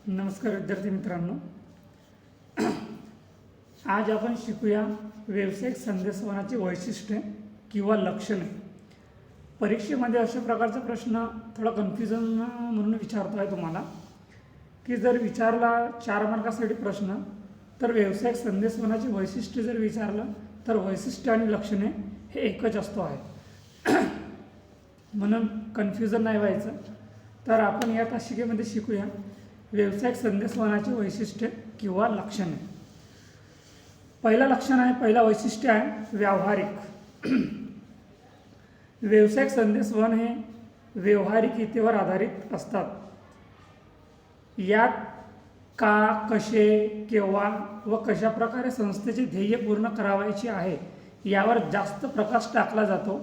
नमस्कार विद्यार्थी मित्रांनो, आज आपण शिकूया व्यावसायिक संदेशवहनाची वैशिष्ट्ये किंवा लक्षणे. परीक्षेमध्ये अशा प्रकारचा प्रश्न थोडा कन्फ्युजन म्हणून विचारतो आहे तुम्हाला की जर विचारला 4 मार्कासाठी प्रश्न तर व्यावसायिक संदेशवहनाची वैशिष्ट्ये जर विचारलं तर वैशिष्ट्ये आणि लक्षणे हे एकच असतो आहे. म्हणून कन्फ्युजन नाही व्हायचं. तर आपण या तासिकेमध्ये शिकूया व्यावसायिक संदेशवहनाची वैशिष्ट्ये किंवा लक्षणे. पहिला वैशिष्ट्य आहे व्यावहारिक. व्यावसायिक संदेशवहन हे व्यावहारिकतेवर आधारित असतात. यात का, कसे, केव्हा व कशा प्रकारे संस्थेचे ध्येय पूर्ण करावायचे आहे यावर जास्त प्रकाश टाकला जातो.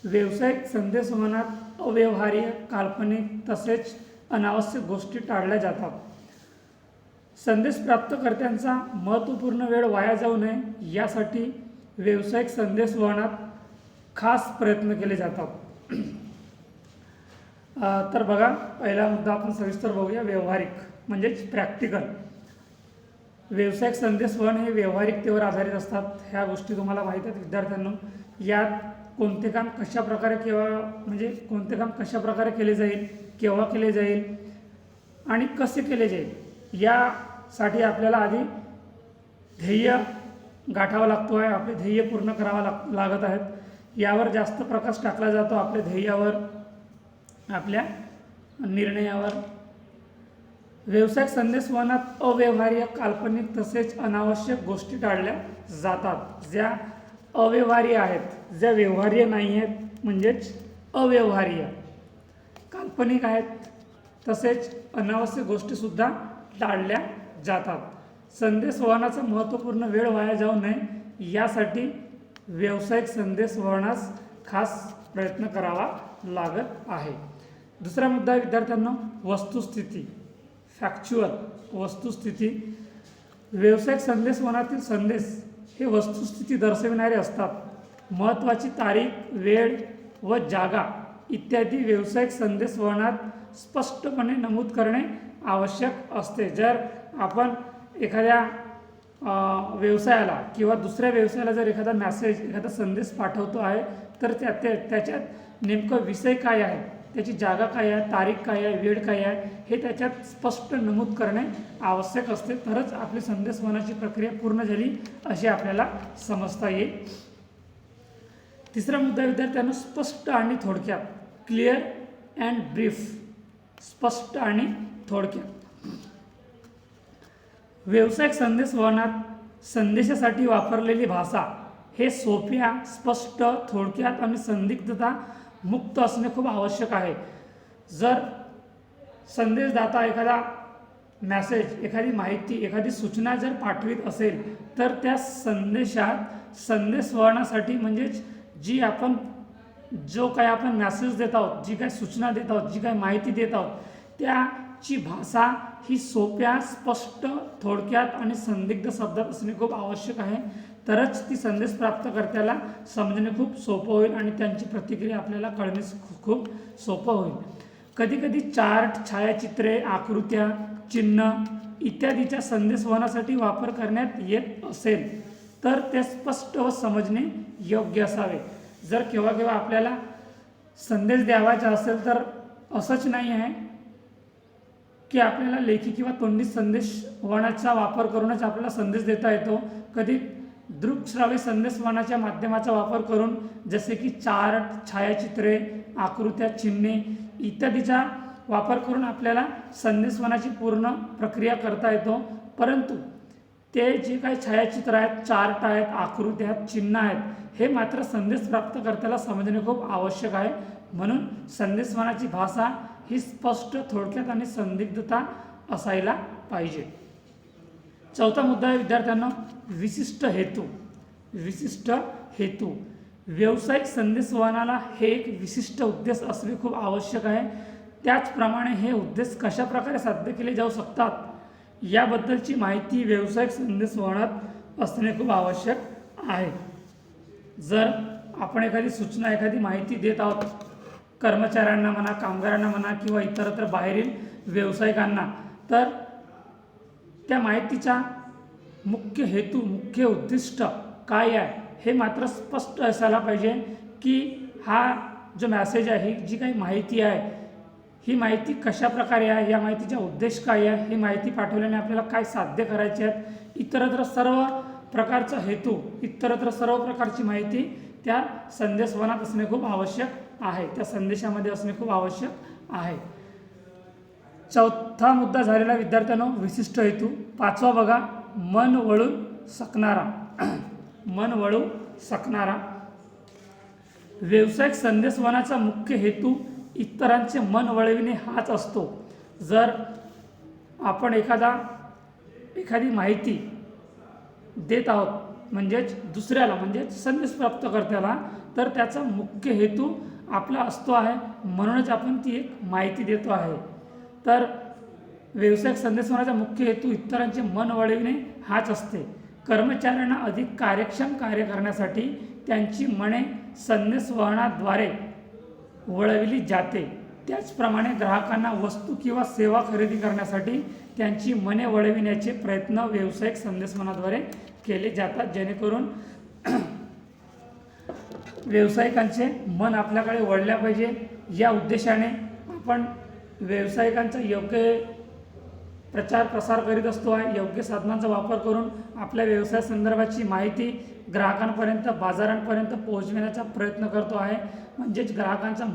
व्यावसायिक संदेशवहनात अव्यवहार्य, काल्पनिक तसेच अनावश्यक गोष्टी टाळल्या जातात. संदेश प्राप्तकर्त्यांचा महत्त्वपूर्ण वेळ वाया जाऊ नये यासाठी व्यावसायिक संदेशवहनात खास प्रयत्न केले जातात. तर बघा, पहिला मुद्दा आपण सविस्तर बघूया. व्यावहारिक म्हणजेच प्रॅक्टिकल. व्यावसायिक संदेशवहन हे व्यावहारिकतेवर आधारित असतात. ह्या गोष्टी तुम्हाला माहीत आहेत विद्यार्थ्यांनो. यात कोणते काम कशा प्रकारे कोणते काम कशा प्रकारे केले जाईल, केव्हा केले जाईल आणि कसे केले जाईल यासाठी आपल्याला आधी ध्येय गाठावा लागतो आहे. आपले ध्येय पूर्ण करावा लागत आहेत. यावर जास्त प्रकाश टाकला जातो. आपल्या ध्येयावर, आपल्या निर्णयावर. व्यावसायिक संदेशवहनात अव्यवहार्य, काल्पनिक तसेच अनावश्यक गोष्टी टाळल्या जातात. ज्या अव्यवहार्य आहेत, ज्या व्यवहार्य नाही आहेत म्हणजेच अव्यवहार्य, काल्पनिक आहेत तसेच अनावश्यक गोष्टीसुद्धा टाळल्या जातात. संदेशवहनाचा महत्त्वपूर्ण वेळ वाया जाऊ नये यासाठी व्यावसायिक संदेशवहनास खास प्रयत्न करावा लागत आहे. दुसरा मुद्दा विद्यार्थ्यांनो, वस्तुस्थिती. फॅक्च्युअल, वस्तुस्थिती. व्यावसायिक संदेशवहनातील संदेश हे वस्तुस्थिती दर्शविणारे असतात. महत्त्वाची तारीख, वेळ व जागा इत्यादी व्यावसायिक संदेशवहनात स्पष्टपणे नमूद करणे आवश्यक असते. जर आपण एखाद्या व्यवसायाला किंवा दुसऱ्या व्यवसायाला जर एखादा मॅसेज, एखादा संदेश पाठवतो आहे तर त्याच्यात नेमकं विषय काय आहे, त्याची जागा काय आहे, तारीख काय आहे, वेळ काय आहे हे त्याच्यात स्पष्ट नमूद करणे आवश्यक असते. तरच आपली संदेशवहनाची प्रक्रिया पूर्ण झाली असे आपल्याला समजता येईल. तिसरा मुद्दा विद्यार्थ्यांना, स्पष्ट आणि थोडक्यात. Clear and brief. स्पष्ट आणि थोडक्यात. व्यावसायिक संदेशवहनात संदेशासाठी वापरलेली भाषा हे सोप्या, स्पष्ट, थोडक्यात आणि संदिग्धता मुक्त असणे खूप आवश्यक आहे. जर संदेशदाता एखादा मॅसेज, एखादी माहिती, एखादी सूचना जर पाठवित असेल तर त्या संदेशात संदेशवहनासाठी म्हणजेच जो काय आपण मॅसेज देत आहोत, जी काय सूचना देत आहोत, जी काय माहिती देत आहोत त्याची भाषा ही सोप्या, स्पष्ट, थोडक्यात आणि संदिग्ध शब्दात असणे खूप आवश्यक आहे. तरच ती संदेश प्राप्तकर्त्याला समजणे खूप सोपं होईल आणि त्यांची प्रतिक्रिया आपल्याला कळणे खूप सोपं होईल. कधीकधी चार्ट, छायाचित्रे, आकृत्या, चिन्ह इत्यादीच्या संदेशवहनासाठी वापर करण्यात येत असेल तर ते स्पष्ट व समजणे योग्य असावे. जर केव्हा केव्हा आपल्याला संदेश द्यावायचा असेल तर असंच नाही आहे की आपल्याला लेखी किंवा तोंडी संदेशवहनाचा वापर करूनच आपल्याला संदेश देता येतो. कधी दृकश्राव्य संदेशवहनाच्या माध्यमाचा वापर करून, जसे की चार्ट, छायाचित्रे, आकृत्या, चिन्हे इत्यादीचा वापर करून आपल्याला संदेशवहनाची पूर्ण प्रक्रिया करता येतो. परंतु ते जे काही छायाचित्र आहेत, चार्ट आहेत, आकृत्या आहेत, चिन्ह आहेत हे मात्र संदेश प्राप्तकर्त्याला समजणे खूप आवश्यक आहे. म्हणून संदेशवहनाची भाषा ही स्पष्ट, थोडक्यात आणि संदिग्धता असायला पाहिजे. चौथा मुद्दा आहे विद्यार्थ्यांना, विशिष्ट हेतू. विशिष्ट हेतू. व्यावसायिक संदेशवहनाला हे एक विशिष्ट उद्देश असणे खूप आवश्यक आहे. त्याचप्रमाणे हे उद्देश कशा प्रकारे साध्य केले जाऊ शकतात याबद्दलची माहिती व्यावसायिक संदेशवहनात असणे खूप आवश्यक आहे. जर आपण एखादी सूचना, एखादी माहिती देत आहोत कर्मचाऱ्यांना म्हणा, कामगारांना म्हणा किंवा इतरत्र बाहेरील व्यावसायिकांना, तर त्या माहितीचा मुख्य हेतू, मुख्य उद्दिष्ट काय आहे हे मात्र स्पष्ट असायला पाहिजे, की हा जो मॅसेज आहे, ही जी काही माहिती आहे, ही माहिती कशा प्रकारे आहे, या माहितीचा उद्देश काय आहे, ही माहिती पाठवल्याने आपल्याला काय साध्य करायचे आहेत, इतरत्र सर्व प्रकारचा हेतू, इतरत्र सर्व प्रकारची माहिती त्या संदेशवनात असणे खूप आवश्यक आहे, त्या संदेशामध्ये असणे खूप आवश्यक आहे. चौथा मुद्दा झालेला विद्यार्थ्यांनो विशिष्ट हेतू. पाचवा बघा, मन वळून सकणारा. मन वळू सकणारा. व्यावसायिक संदेशवनाचा मुख्य हेतू इतरांचे मन वळविणे हाच असतो. जर आपण एखादी माहिती देत आहोत म्हणजेच दुसऱ्याला, म्हणजेच संदेश प्राप्तकर्त्याला, तर त्याचा मुख्य हेतू आपला असतो आहे, म्हणूनच आपण ती एक माहिती देतो आहे. तर व्यावसायिक संदेशवनाचा मुख्य हेतू इतरांचे मन वळविणे हाच असते. कर्मचाऱ्यांना अधिक कार्यक्षम कार्य करण्यासाठी त्यांची मने संदेशवहनाद्वारे वळविली जाते. त्याचप्रमाणे ग्राहकांना वस्तू किंवा सेवा खरेदी करण्यासाठी त्यांची मने वळविण्याचे प्रयत्न व्यावसायिक संदेशवहनाद्वारे केले जातात, जेणेकरून व्यावसायिकांचे मन आपल्याकडे वळल्या पाहिजे. या उद्देशाने आपण व्यावसायिकांचा योग्य प्रचार प्रसार करीत असतो आहे. योग्य साधनांचा वापर करून आपल्या व्यवसाय संदर्भाची माहिती ग्राहकांपर्यंत, बाजारांपर्यंत पोहोचविण्याचा प्रयत्न करतो आहे. म्हणजेच ग्राहकांचं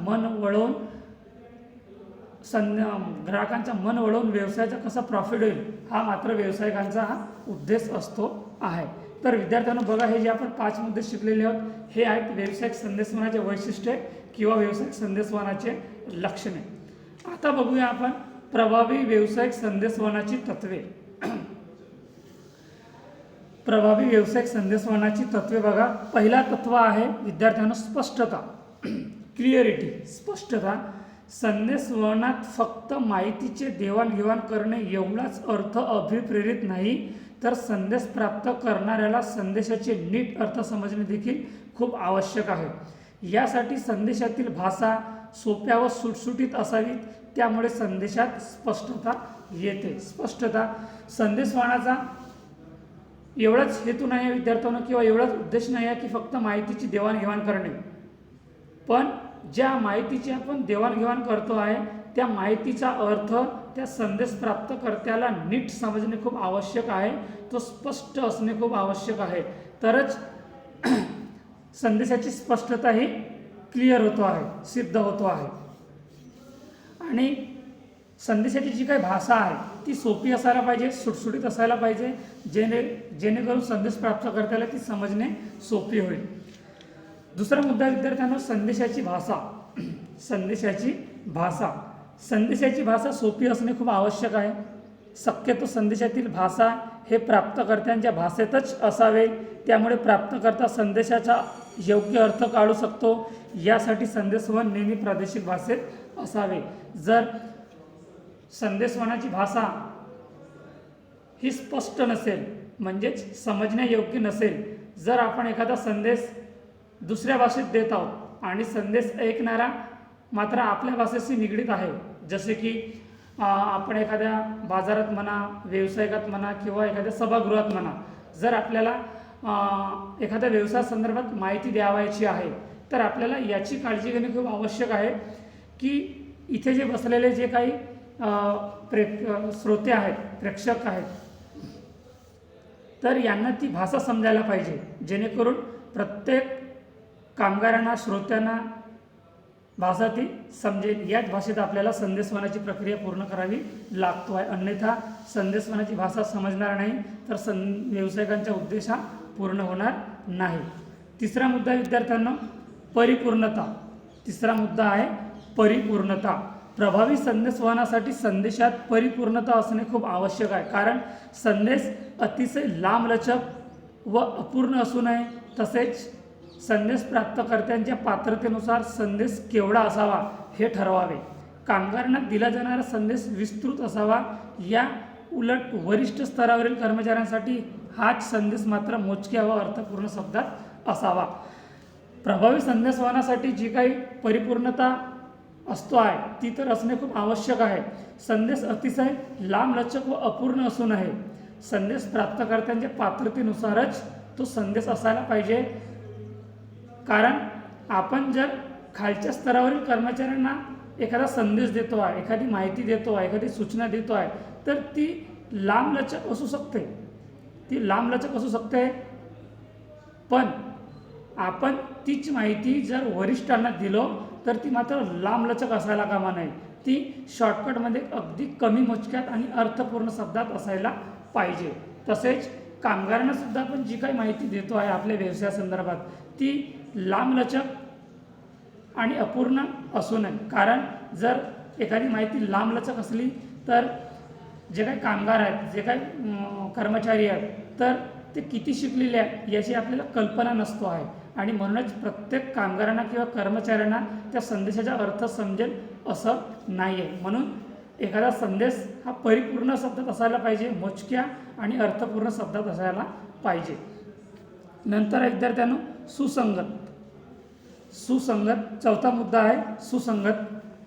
मन वळवून व्यवसायाचा कसा प्रॉफिट होईल, हा मात्र व्यावसायिकांचा हा उद्देश असतो आहे. तर विद्यार्थ्यांनो बघा, हे जे आपण 5 मुद्दे शिकलेले आहोत, हे आहेत व्यावसायिक संदेशवहनाचे वैशिष्ट्ये किंवा व्यावसायिक संदेशवहनाचे लक्षणे. आता बघूया आपण प्रभावी व्यावसायिक संदेशवहनाची तत्वे. प्रभावी व्यावसायिक संदेशवहनाची तत्वे बघा. पहिला तत्व आहे विद्यार्थ्यांनो स्पष्टता, क्लिअरिटी, स्पष्टता. संदेशवहनात फक्त माहितीचे देवाणघेवाण करणे एवढाच अर्थ अभिप्रेरित नाही, तर संदेश प्राप्त करणाऱ्याला संदेशाचे नीट अर्थ समजणे देखील खूप आवश्यक आहे. यासाठी संदेशातील भाषा सोप्या व सुटसुटीत असावी, त्यामुळे संदेशात स्पष्टता येते. स्पष्टता. संदेशवहनाचा एवढाच हेतू नाही आहे विद्यार्थ्यांनो, किंवा एवढाच उद्देश नाही आहे की फक्त माहितीची देवाणघेवाण करणे, पण ज्या माहितीची आपण देवाणघेवाण करतो आहे, त्या माहितीचा अर्थ त्या संदेश प्राप्तकर्त्याला नीट समजणे खूप आवश्यक आहे. तो स्पष्ट असणे खूप आवश्यक आहे, तरच संदेशाची स्पष्टता ही क्लिअर होतो आहे, सिद्ध होतो आहे. आणि संदेशाची जी काही भाषा आहे ती सोपी असायला पाहिजे, सुटसुटीत असायला पाहिजे, जेणेकरून संदेश प्राप्तकर्त्याला ती समजणे सोपी होईल. दुसरा मुद्दा विद्यार्थ्यांनो, संदेशाची भाषा. संदेशाची भाषा. संदेशाची भाषा सोपी असणे खूप आवश्यक आहे. शक्यतो संदेशातील भाषा हे प्राप्तकर्त्यांच्या भाषेतच असावे, त्यामुळे प्राप्तकर्ता संदेशाचा योग्य अर्थ काढू शकतो. यासाठी संदेशवहन नेहमी प्रादेशिक भाषेत असावे. जर संदेशवहनाची भाषा ही स्पष्ट नसेल, म्हणजेच समजण्यायोग्य नसेल, जर आपण एखादा संदेश दुसऱ्या भाषेत देत आहोत आणि संदेश ऐकणारा मात्र आपल्या भाषेशी निगडीत आहे, जसे की आपण एखाद्या बाजारात म्हणा, व्यावसायिकात म्हणा, किंवा एखाद्या सभागृहात म्हणा, जर आपल्याला एखाद्या व्यवसायासंदर्भात माहिती द्यावायची आहे, तर आपल्याला याची काळजी घेणे खूप आवश्यक आहे की इथे जे बसलेले जे काही श्रोते आहेत, प्रेक्षक आहेत, तर यांना ती भाषा समजायला पाहिजे, जेणेकरून प्रत्येक कामगारांना, श्रोत्यांना भाषा ती समजेल. याच भाषेत आपल्याला संदेशवहनाची प्रक्रिया पूर्ण करावी लागतो आहे. अन्यथा संदेशवहनाची भाषा समजणार नाही तर व्यावसायिकांचा उद्देश हा पूर्ण होणार नाही. तिसरा मुद्दा विद्यार्थ्यांनो, परिपूर्णता. तिसरा मुद्दा आहे परिपूर्णता. प्रभावी संदेशवहनासाठी संदेशात परिपूर्णता असणे खूप आवश्यक आहे, कारण संदेश अतिशय लांबलचक व अपूर्ण असू नये. तसेच संदेश प्राप्तकर्त्यांच्या पात्रतेनुसार संदेश केवढा असावा हे ठरवावे. कामगारांना दिला जाणारा संदेश विस्तृत असावा. या उलट वरिष्ठ स्तरावरील कर्मचाऱ्यांसाठी हाच संदेश मात्र मोजक्या व अर्थपूर्ण शब्दात असावा. प्रभावी संदेशवहनासाठी जी काही परिपूर्णता असतो आहे ती तर असणे खूप आवश्यक आहे. संदेश अतिशय लांबलचक व अपूर्ण असू नये. संदेश प्राप्तकर्त्यांच्या पात्रतेनुसारच तो संदेश असायला पाहिजे. कारण आपण जर खालच्या स्तरावरील कर्मचाऱ्यांना एखादा संदेश देतो आहे, एखादी माहिती देतो आहे, एखादी सूचना देतो आहे, तर ती लांबलचक असू शकते. पण आपण तीच माहिती जर वरिष्ठांना दिलो तर ती मात्र लांबलचक असायला कामा नये. ती शॉर्टकटमध्ये अगदी कमी मोजक्यात आणि अर्थपूर्ण शब्दात असायला पाहिजे. तसेच कामगारांना सुद्धा आपण जी काही माहिती देतो आहे आपल्या व्यवसायासंदर्भात ती लांबलचक आणि अपूर्ण असू नये. कारण जर एखादी माहिती लांबलचक असली तर जे काही कामगार आहेत, जे काही कर्मचारी आहेत, तर ते किती शिकलेले आहेत याची आपल्याला कल्पना नसतो आहे. आणि म्हणूनच प्रत्येक कामगारांना किंवा कर्मचाऱ्यांना त्या संदेशाचा अर्थ समजेल असं नाही आहे. म्हणून एखादा संदेश हा परिपूर्ण शब्दात असायला पाहिजे, मोजक्या आणि अर्थपूर्ण शब्दात असायला पाहिजे. नंतर विद्यार्थ्यांनो सुसंगत चौथा मुद्दा आहे सुसंगत.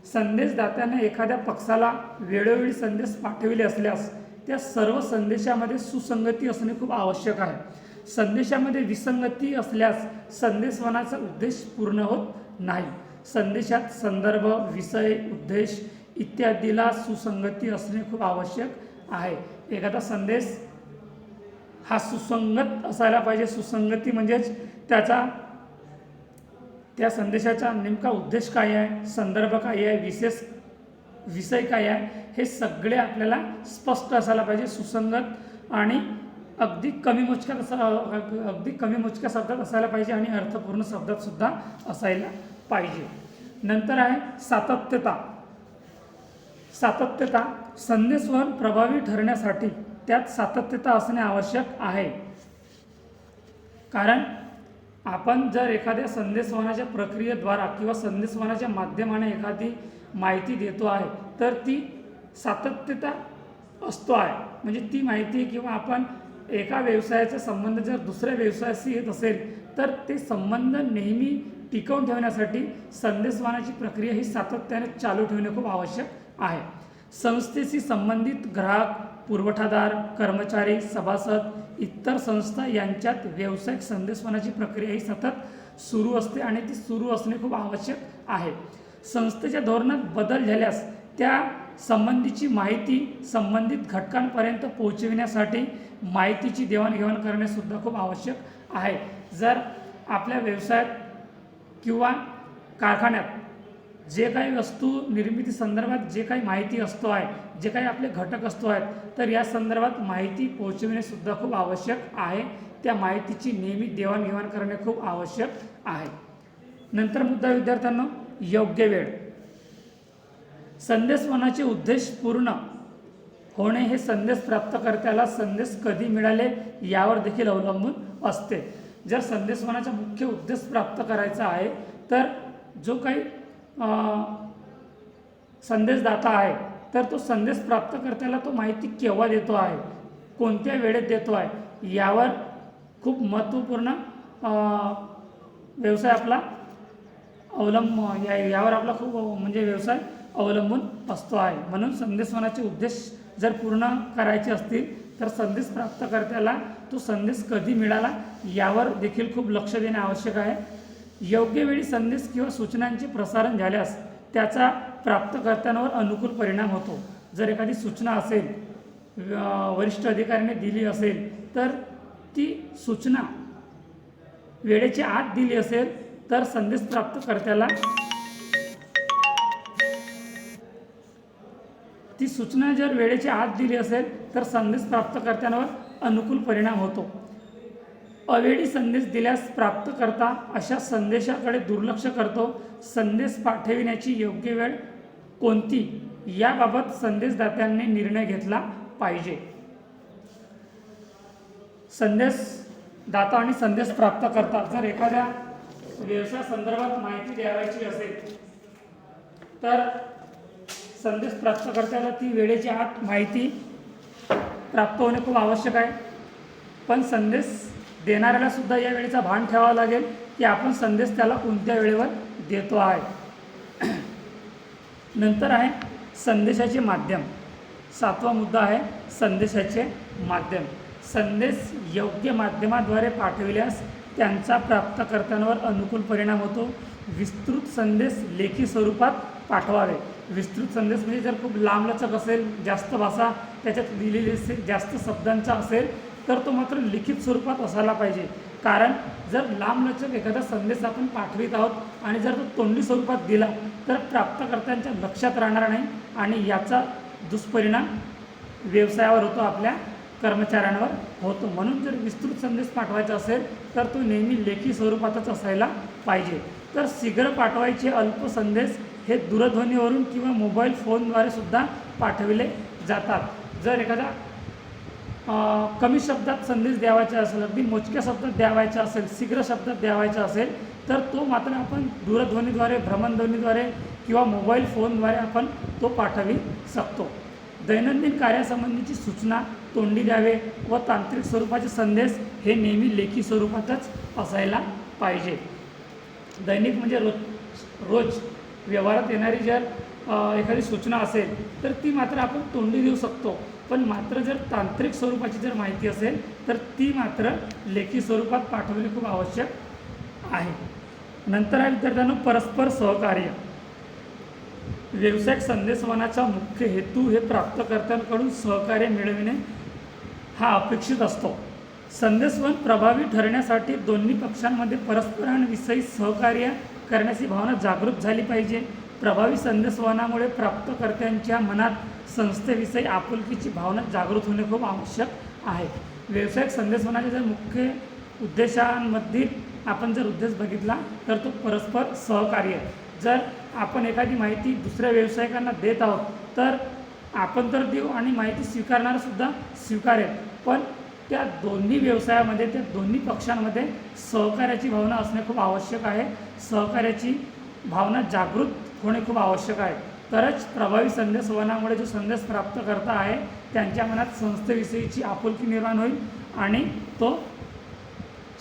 संदेशदात्याने एखाद्या पक्षाला वेळोवेळी संदेश पाठविले असल्यास त्या सर्व संदेशामध्ये सुसंगती असणे खूप आवश्यक आहे. संदेशामध्ये विसंगती असल्यास संदेशवहनाचा उद्देश पूर्ण होत नाही. संदेशात संदर्भ, विषय, उद्देश इत्यादीला सुसंगती असणे खूप आवश्यक आहे. एखादा संदेश हा सुसंगत असायला पाहिजे. सुसंगती म्हणजेच त्या संदेशाचा नेमका उद्देश काय आहे, संदर्भ काय आहे, विषय काय आहे, हे सगळे आपल्याला स्पष्ट असायला पाहिजे. सुसंगत आणि अगदी कमी मोजक्या शब्दात असायला पाहिजे आणि अर्थपूर्ण शब्दात सुद्धा असायला पाहिजे. नंतर आहे सातत्यता. संदेशवहन प्रभावी ठरण्यासाठी त्यात सातत्यता असणे आवश्यक आहे. कारण आपण जर एखाद्या संदेशवहनाच्या प्रक्रियेद्वारा किंवा संदेशवहनाच्या माध्यमाने एखादी माहिती देतो आहे तर ती सातत्यता असतो आहे. म्हणजे ती माहिती किंवा आपण एका व्यवसायाचा संबंध जर दुसऱ्या व्यवसायाशी येत असेल तर ते संबंध नेहमी टिकवून ठेवण्यासाठी संदेशवहनाची प्रक्रिया ही सातत्याने चालू ठेवणे खूप आवश्यक आहे. संस्थेशी संबंधित ग्राहक, पुरवठादार, कर्मचारी, सभासद, इतर संस्था यांच्यात व्यावसायिक संदेशवहनाची प्रक्रिया ही सतत सुरू असते आणि ती सुरू असणे खूप आवश्यक आहे. संस्थेच्या धोरणात बदल झाल्यास त्या संबंधीची माहिती संबंधित घटकांपर्यंत पोहोचविण्यासाठी माहितीची देवाणघेवाण करणे सुद्धा खूप आवश्यक आहे. जर आपल्या व्यवसायात किंवा कारखान्यात जे काही वस्तू निर्मिती संदर्भात जे काही माहिती असतो आहे, जे काही आपले घटक असतो आहेत, तर या संदर्भात माहिती पोहोचविणे सुद्धा खूप आवश्यक आहे. त्या माहितीची नेहमी देवाणघेवाण करणे खूप आवश्यक आहे. नंतर मुद्दा विद्यार्थ्यांनो योग्य वेळ. संदेशवहनाचे उद्देश पूर्ण होणे हे संदेश प्राप्तकर्त्याला संदेश कधी मिळाले यावर देखील अवलंबून असते. जर संदेशवहनाचा मुख्य उद्देश प्राप्त करायचा आहे तर जो काही संदेशदाता आहे तर तो संदेश प्राप्तकर्त्याला तो माहिती केव्हा देतो आहे, कोणत्या वेळेत देतो आहे यावर खूप महत्त्वपूर्ण व्यवसाय आपला यावर आपला खूप म्हणजे व्यवसाय अवलंबून असतो आहे. म्हणून संदेशवहनाचे उद्देश जर पूर्ण करायचे असतील तर संदेश प्राप्तकर्त्याला तो संदेश कधी मिळाला यावर देखील खूप लक्ष देणे आवश्यक आहे. योग्य वेळी संदेश किंवा सूचनांचे प्रसारण झाल्यास त्याचा प्राप्तकर्त्यांवर अनुकूल परिणाम होतो. जर एखादी सूचना असेल वरिष्ठ अधिकाऱ्याने दिली असेल तर ती सूचना वेळेच्या आत दिली असेल तर संदेश प्राप्तकर्त्याला ती सूचना जर वेळेच्या आत दिली असेल तर संदेश प्राप्तकर्त्यांवर अनुकूल परिणाम होतो. अवेळी संदेश दिल्यास प्राप्तकर्ता अशा संदेशाकडे दुर्लक्ष करतो. संदेश पाठविण्याची योग्य वेळ कोणती याबाबत संदेशदात्यांनी निर्णय घेतला पाहिजे. संदेशदाता आणि संदेश प्राप्तकर्ता जर एखाद्या व्यवसाय संदर्भात माहिती द्यावायची असेल तर संदेश प्राप्तकर्त्याला ती वेळेच्या आत माहिती प्राप्त होणे खूप आवश्यक आहे. पण संदेश देणाऱ्याला सुद्धा या वेळेचा भान ठेवावा लागेल की आपण संदेश त्याला कोणत्या वेळेवर देतो आहे. नंतर आहे संदेशाचे माध्यम. सातवा मुद्दा आहे संदेशाचे माध्यम. संदेश योग्य माध्यमाद्वारे पाठविल्यास त्यांचा प्राप्तकर्त्यांवर अनुकूल परिणाम होतो. विस्तृत संदेश लेखी स्वरूपात पाठवावे. विस्तृत संदेश म्हणजे जर खूप लांबलचक असेल, जास्त भाषा त्याच्यात दिलेली असेल, जास्त शब्दांचा असेल, तर तो मात्र लिखित स्वरूपात असायला पाहिजे. कारण जर लांबलचक एखादा संदेश आपण पाठवित आहोत आणि जर तो तोंडी स्वरूपात दिला तर प्राप्तकर्त्यांच्या लक्षात राहणार नाही आणि याचा दुष्परिणाम व्यवसायावर होतो, आपल्या कर्मचाऱ्यांवर होतो. म्हणून जर विस्तृत संदेश पाठवायचा असेल तर तो नेहमी लेखी स्वरूपातच असायला पाहिजे. तर शीघ्र पाठवायचे अल्प संदेश हे दूरध्वनीवरून किंवा मोबाईल फोनद्वारे सुद्धा पाठविले जातात. जर एखादा कमी शब्दात संदेश द्यावायचा असेल, अगदी मोजक्या शब्दात द्यावायचा असेल, शीघ्र शब्दात द्यावायचा असेल तर तो मात्र आपण दूरध्वनीद्वारे, भ्रमणध्वनीद्वारे किंवा मोबाईल फोनद्वारे आपण तो पाठवू शकतो. दैनंदिन कार्यासंबंधीची सूचना तोंडी द्यावे व तांत्रिक स्वरूपाचे संदेश हे नेहमी लेखी स्वरूपातच असायला पाहिजे. दैनिक म्हणजे रोज व्यवहारात येणारी जर एखादी सूचना असेल तर ती मात्र आपण तोंडी देऊ शकतो, पण मात्र जर तांत्रिक स्वरूपाची जर माहिती असेल तर ती मात्र लेखी स्वरूपात पाठवणे खूप आवश्यक आहे. नंतर आहे विद्यार्थ्यांनो परस्पर सहकार्य. व्यावसायिक संदेशवहनाचा मुख्य हेतू हे प्राप्तकर्त्यांकडून सहकार्य मिळविणे हा अपेक्षित असतो. संदेशवहन प्रभावी ठरण्यासाठी दोन्ही पक्षांमध्ये परस्परांविषयी सहकार्य करण्याची भावना जागृत झाली पाहिजे. प्रभावी संदेशवहनामुळे प्राप्तकर्त्यांच्या मनात संस्थेविषयी आपुलकीची भावना जागृत होणे खूप आवश्यक आहे. व्यावसायिक संदेशवहनाच्या जर मुख्य उद्देशांमध्ये आपण जर उद्देश बघितला तर तो परस्पर सहकार्य. जर आपण एखादी माहिती दुसऱ्या व्यावसायिकांना देत आहोत तर आपण तर देऊ आणि माहिती स्वीकारणारसुद्धा स्वीकारेल, पण त्या दोन्ही व्यवसायामध्ये, त्या दोन्ही पक्षांमध्ये सहकार्याची भावना असणे खूप आवश्यक आहे. सहकार्याची भावना जागृत होणे खूप आवश्यक आहे. तरच प्रभावी संदेशवहनामुळे जो संदेश प्राप्तकर्ता आहे त्यांच्या मनात संस्थेविषयीची आपुलकी निर्माण होईल आणि तो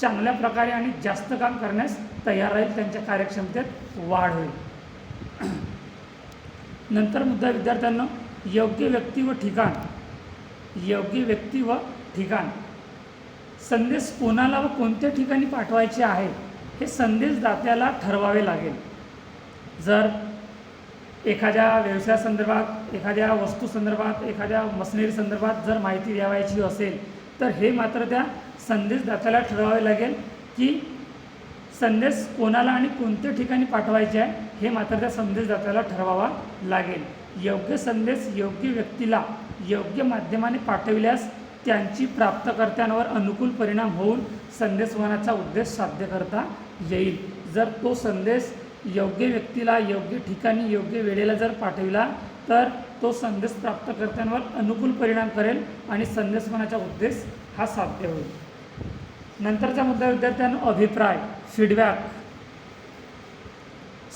चांगल्या प्रकारे आणि जास्त काम करण्यास तयार राहील, त्यांच्या कार्यक्षमतेत वाढ होईल. नंतर मुद्दा विद्यार्थ्यांनो योग्य व्यक्ती व ठिकाण. योग्य व्यक्ती व ठिकाण. संदेश कोणाला व कोणत्या ठिकाणी पाठवायचे आहे हे संदेशदात्याला ठरवावे लागेल. जर एखाद्या व्यवसायासंदर्भात, एखाद्या वस्तूसंदर्भात, एखाद्या मशिनरी संदर्भात जर माहिती द्यावायची असेल तर हे मात्र त्या संदेशदात्याला ठरवावे लागेल की संदेश कोणाला आणि कोणत्या ठिकाणी पाठवायचे आहे हे मात्र त्या संदेशदात्याला ठरवावा लागेल. योग्य संदेश योग्य व्यक्तीला योग्य माध्यमाने पाठविल्यास त्यांची प्राप्तकर्त्यांवर अनुकूल परिणाम होऊन संदेशवहनाचा उद्देश साध्य करता येईल. जर तो संदेश योग्य व्यक्तीला योग्य ठिकाणी योग्य वेळेला जर पाठविला तर तो संदेश प्राप्तकर्त्यांवर अनुकूल परिणाम करेल आणि संदेशवहनाचा उद्देश हा साध्य होईल. नंतरचा मुद्दा विद्यार्थ्यांनो अभिप्राय, फीडबॅक.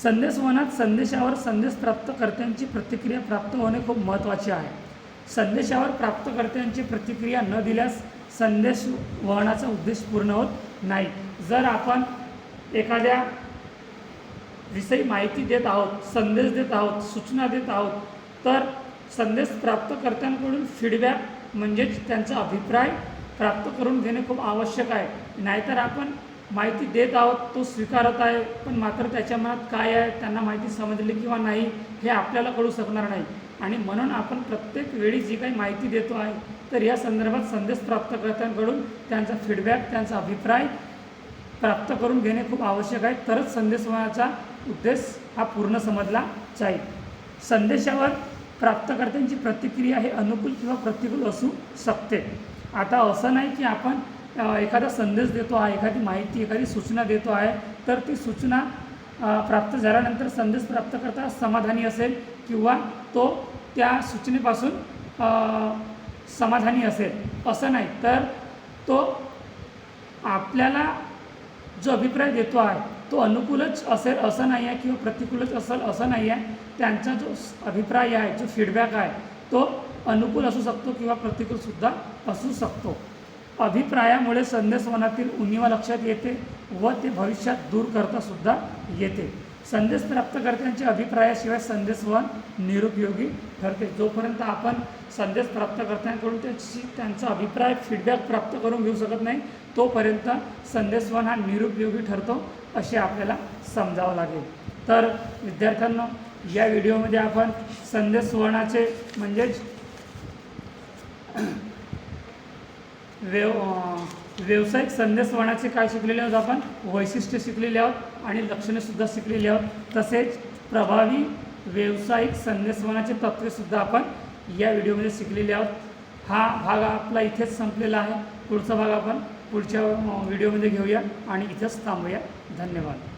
संदेशवहनात संदेशावर संदेश प्राप्तकर्त्यांची प्रतिक्रिया प्राप्त होणे खूप महत्त्वाचे आहे. संदेशावर प्राप्तकर्त्यांची प्रतिक्रिया न दिल्यास संदेश वहनाचा उद्देश पूर्ण होत नाही. जर आपण एखाद्या विषयी माहिती देत आहोत, संदेश देत आहोत, सूचना देत आहोत तर संदेश प्राप्तकर्त्यांकडून फीडबॅक म्हणजेच त्यांचा अभिप्राय प्राप्त करून घेणे खूप आवश्यक आहे. नाहीतर आपण माहिती देत आहोत, तो स्वीकारत आहे, पण मात्र त्याच्या मनात काय आहे, त्यांना माहिती समजली किंवा नाही हे आपल्याला कळू शकणार नाही. आणि म्हणून आपण प्रत्येक वेळी जी काही माहिती देतो आहे तर या संदर्भात संदेश प्राप्तकर्त्यांकडून त्यांचा फीडबॅक, त्यांचा अभिप्राय प्राप्त करून घेणे खूप आवश्यक आहे. तरच संदेशवहनाचा उद्देश हा पूर्ण समजला जाईल. संदेशावर प्राप्तकर्त्यांची प्रतिक्रिया हे अनुकूल किंवा प्रतिकूल असू शकते. आता असं नाही की आपण एखादा संदेश देतो आहे, एखादी माहिती, एखादी सूचना देतो आहे तर ती सूचना प्राप्त झाल्यानंतर संदेश प्राप्तकर्ता समाधानी असेल किंवा तो त्या सूचनेपासून समाधानी असेल असं नाही. तर तो आपल्याला जो अभिप्राय देतो आहे तो अनुकूलच असेल असं नाही आहे किंवा प्रतिकूलच असेल असं नाही आहे. त्यांचा जो अभिप्राय आहे, जो फीडबॅक आहे तो अनुकूल असू शकतो किंवा प्रतिकूलसुद्धा असू शकतो. अभिप्रायामुळे संदेशवहनातील उणिवा लक्षात येते व ते भविष्यात दूर करतासुद्धा येते. संदेश प्राप्तकर्त्यांच्या अभिप्रायाशिवाय संदेशवहन निरुपयोगी ठरते. जोपर्यंत आपण संदेश प्राप्तकर्त्यांकडून त्यांचा अभिप्राय फीडबॅक प्राप्त करून घेऊ शकत नाही तोपर्यंत संदेशवहन हा निरुपयोगी ठरतो असे आपल्याला समजावं लागेल. तर विद्यार्थ्यांनो, या व्हिडिओमध्ये आपण संदेशवहनाचे म्हणजेच व्यावसायिक संदेशवहनाचे काय शिकलेले आहोत, आपण वैशिष्ट्य शिकलेले आहोत आणि लक्षणेसुद्धा शिकलेली आहोत. तसेच प्रभावी व्यावसायिक संदेशवहनाचे तत्त्वेसुद्धा आपण या व्हिडिओमध्ये शिकलेले आहोत. हा भाग आपला इथेच संपलेला आहे. पुढचा भाग आपण पुढच्या व्हिडिओमध्ये घेऊया आणि इथेच थांबूया. धन्यवाद.